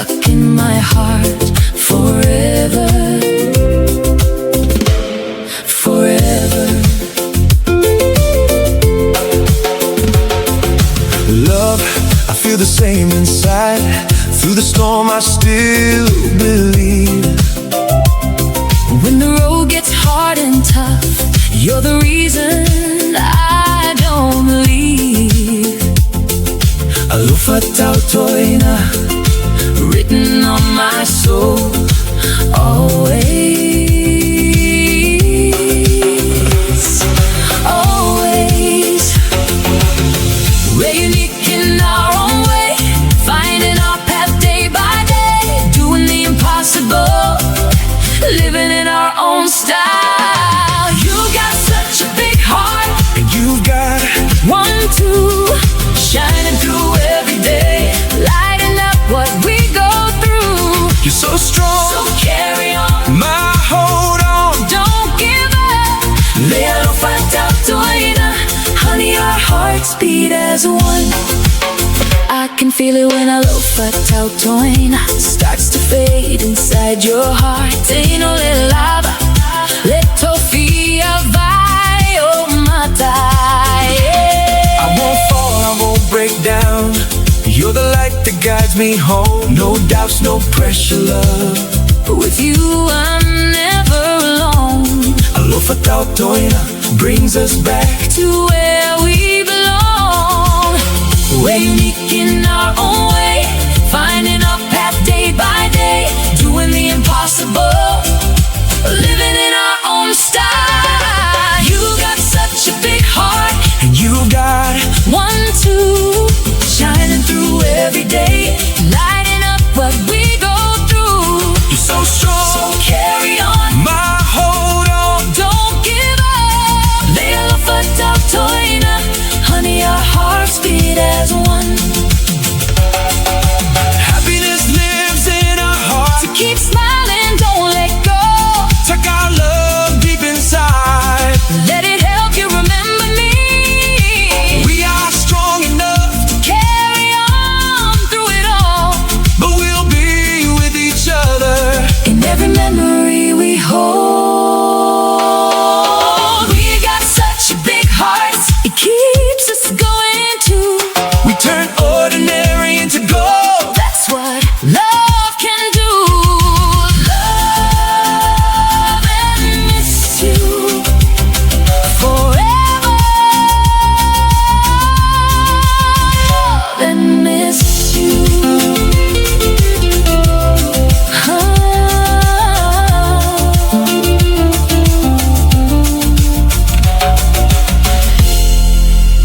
stuck in my heart forever, forever. Love, I feel the same inside. Through the storm I still believe. When the road gets hard and tough, you're the reason I don't leave. Alofa, Tautoina, written on my soul, always, always. We're unique in our own way, finding our path day by day, doing the impossible, living in our own style. You got such a big heart, and you've got one, two, shining through every day, lighting up what we go through. You're so strong, So carry on, my hold on. don't give up. Lay Alofa, Tautoina, honey, our hearts beat as one. I can feel it when Alofa, Tautoina starts to fade inside your heart. Ain't no little lava, let Tofia vai, oh matai. I won't fall, I won't break down. You're the light that guides me home. No doubts, no pressure, love. With you I'm never alone. Alofa, Tautoina brings us back To where we belong. We're unique in our own way, finding our path day by day, doing the impossible, living in our own style.